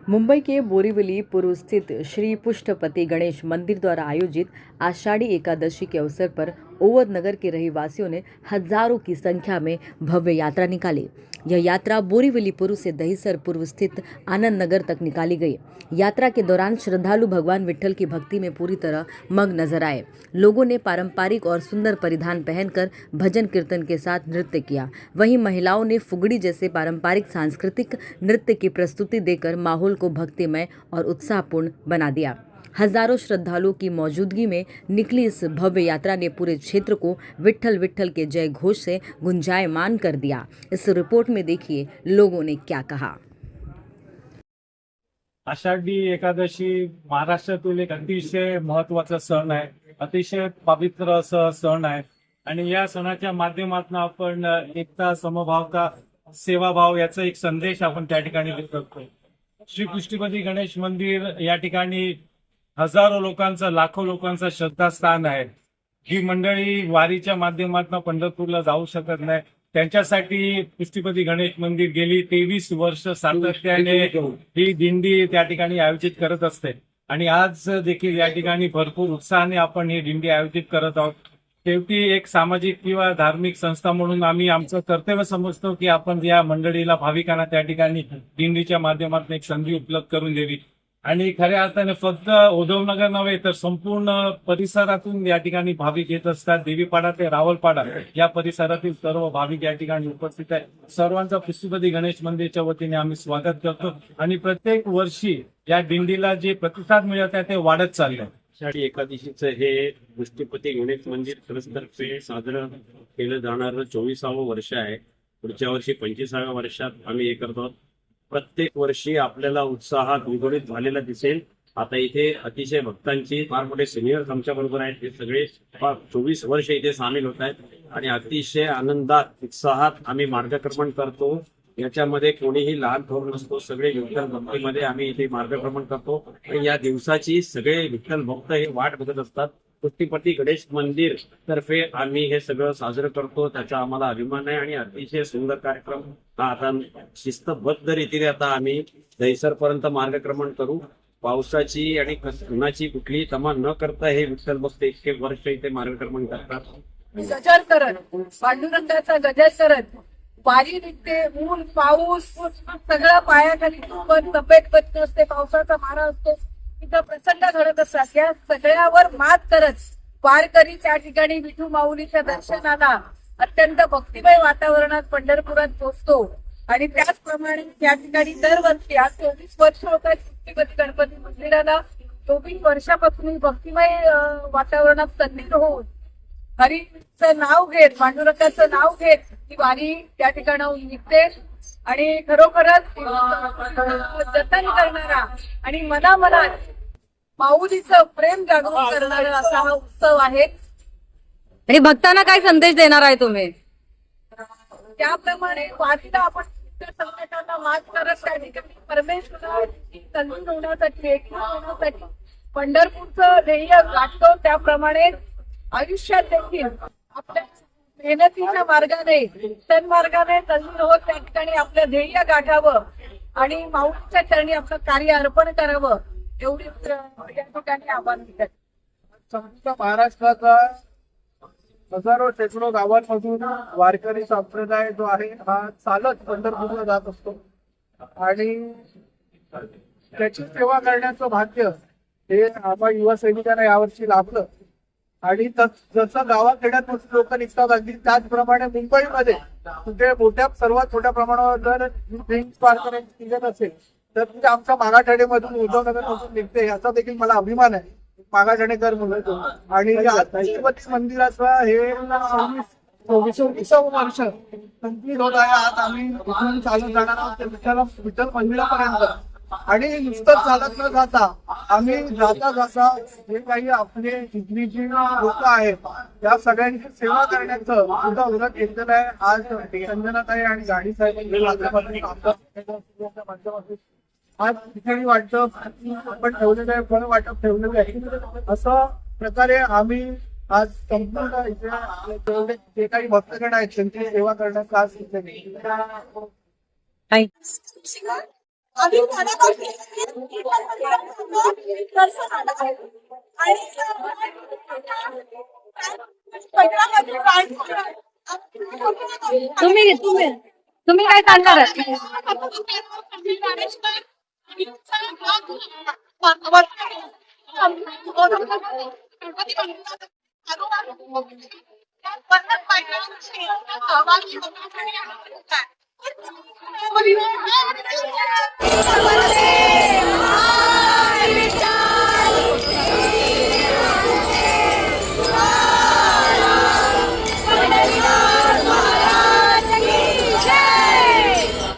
मुंबई के बोरीवली पूर्व स्थित श्री पुष्टपति गणेश मंदिर द्वारा आयोजित आषाढ़ी एकादशी के अवसर पर ओवध नगर के रहवासियों ने हजारों की संख्या में भव्य यात्रा निकाली। यह यात्रा बोरीवली पूर्व से दहीसर पूर्व स्थित आनंद नगर तक निकाली गई। यात्रा के दौरान श्रद्धालु भगवान विट्ठल की भक्ति में पूरी तरह मग्न नजर आए। लोगों ने पारंपरिक और सुंदर परिधान पहनकर भजन कीर्तन के साथ नृत्य किया। वहीं महिलाओं ने फुगड़ी जैसे पारंपरिक सांस्कृतिक नृत्य की प्रस्तुति देकर माहौल को भक्तिमय और उत्साहपूर्ण बना दिया। हजारों श्रद्धालुओं की मौजूदगी में निकली इस भव्य यात्रा ने पूरे क्षेत्र को विट्ठल विट्ठल के जय घोष से गुंजायमान कर दिया। इस रिपोर्ट में देखिए लोगों ने क्या कहा। आषाढी एकादशी महाराष्ट्रातील एक अतिशय महत्वाचा सण आहे, अतिशय पवित्र असा सण आहे आणि या सणाच्या माध्यमातून आपण एकता, समभावता, सेवाभाव याचा एक संदेश आपण त्या ठिकाणी देत असतो। श्री पुष्टपती गणेश मंदिर या ठिकाणी हजारो लोकांचा, लाखो लोकांचा श्रद्धास्थान आहे। ही मंडळी वारीच्या माध्यमातून पंढरपूरला जाऊ शकत नाही, त्यांच्यासाठी पुष्टपती गणेश मंदिर गेली 23 वर्ष सातत्याने ही दिंडी त्या ठिकाणी आयोजित करत असते आणि आज देखील या ठिकाणी भरपूर उत्साहाने आपण ही दिंडी आयोजित करत आहोत। शेवटी एक सामाजिक किंवा धार्मिक संस्था म्हणून आम्ही आमचं कर्तव्य समजतो की आपण या मंडळीला, भाविकांना त्या ठिकाणी दिंडीच्या माध्यमातून एक संधी उपलब्ध करून द्यावी आणि खऱ्या अर्थाने फक्त उद्धवनगर नव्हे तर संपूर्ण परिसरातून या ठिकाणी भाविक येत असतात। देवीपाडा ते रावलपाडा या परिसरातील सर्व भाविक या ठिकाणी उपस्थित आहेत। सर्वांचा पुष्टपती गणेश मंदिरच्या वतीने आम्ही स्वागत करतो आणि प्रत्येक वर्षी या दिंडीला जे प्रतिसाद मिळत आहे ते वाढत चाललंय। आषाढी एकादशीचं हे पुष्टपती गणेश मंदिर ट्रस्टतर्फे साजरं केलं जाणारं 24वे वर्ष आहे। पुढच्या वर्षी 25व्या वर्षात आम्ही हे करतो। प्रत्येक वर्षी आपल्याला उत्साहात द्विगुणित झालेला दिसेल। आता इथे अतिशय भक्तांची फार मोठे सिनियर्स आमच्या बरोबर आहेत, हे सगळे 24 वर्ष इथे सामील होत आहेत आणि अतिशय आनंदात, उत्साहात आम्ही मार्गक्रमण करतो। याच्यामध्ये कोणीही लहान थोर नसतो, सगळे विठ्ठल भक्तीमध्ये आम्ही इथे मार्गक्रमण करतो आणि या दिवसाची सगळे विठ्ठल भक्त हे वाट बघत असतात। पुष्टपती गणेश मंदिर तर्फे आम्ही हे सगळं साजरं करतो, त्याचा आम्हाला अभिमान आहे आणि अतिशय सुंदर कार्यक्रम हा आता शिस्तबद्ध रीतीने आता आम्ही दहीसर पर्यंत मार्गक्रमण करू। पावसाची आणि उन्हाची कुठलीही तमा न करता हे विठ्ठल भक्त इतके वर्ष इथे मार्गक्रमण करतात। गजर करत, पांडुरंगाचा गजर करत वारी निघते। ऊन, पाऊस सगळं पायाखाली तब्येत बद नसते, पावसाचा मारा असतो, तिथं प्रसंग घडत असतात। या सगळ्यावर मात करत वारकरी त्या ठिकाणी विठू माऊलीच्या दर्शनाला अत्यंत भक्तिमय वातावरणात पंढरपुरात पोहोचतो आणि त्याचप्रमाणे त्या ठिकाणी दरवर्षी आज 24 वर्ष होत आहेत पुष्टपती गणपती मंदिराला। 24 वर्षापासून भक्तिमय वातावरणात तल्लीन होऊन हरीचं नाव घेत, पांडुरंगाचं नाव घेत ही वारी त्या ठिकाणाहून निघते आणि खरोखरच जतन करणारा आणि मनामनात माऊलीचं प्रेम जागृत करणारा असा हा उत्सव आहे। आणि भक्तांना काय संदेश देणार आहे तुम्ही? त्याप्रमाणे वारीला आपण संकटांना मात करत त्या ठिकाणी परमेश्वराची तल्लीन होण्यासाठी, एकरूप होण्यासाठी पंढरपूरचं ध्येय गाठतो। त्याप्रमाणे आयुष्यात देखील आपल्या मेहनतीच्या मार्गाने, सन्मार्गाने तल्लीन होत त्या ठिकाणी आपलं ध्येय गाठावं आणि माऊलीच्या चरणी आपलं कार्य अर्पण करावं एवढी या ठिकाणी आव्हान दिलं। संपूर्ण महाराष्ट्राचा हजारो शेकडो गावांमधून वारकरी संप्रदाय जो आहे हा चालत पंढरपूरला जात असतो आणि त्याची सेवा करण्याचं भाग्य हे आम्हा युवा सैनिकांना यावर्षी लाभलं आणि जसं गावाखेड्यात लोक निघतात अगदी त्याचप्रमाणे मुंबईमध्ये कुठे सर्वात मोठ्या प्रमाणावर जर ड्रिंक्स वारकऱ्यांची निघत असेल तर म्हणजे आमच्या मागाठाणेमधून, उद्धवनगर मधून निघते, याचा देखील मला अभिमान आहे। मागाठाणेकर मुलं आणि पुष्टपती मंदिराचा हे 24वे वर्ष कंप्लीट होत आहे। आज आम्ही इथून चालत जाणार आहोत विठ्ठल मंदिरापर्यंत आणि नुसतं चालत न जाता आम्ही जाता जाता जे काही आपले जिथली लोक आहेत त्या सगळ्यांची सेवा करण्याचं सुद्धा उलट घेतलेलं आहे। आज संजनाताई आणि गाडी साहेब आज ठिकाणी वाटतं आपण ठेवलेलं आहे, फळ वाटप ठेवलेलं आहे। असं प्रकारे आम्ही आज संपूर्ण इथे जे काही भक्तगण आहेत त्यांची सेवा करण्याचा आज आम्ही झाडापासून दर्शन आलं आहे. आणि पंधरामध्ये तुम्ही तुम्ही तुम्ही काय सांगणार आहे? गणपती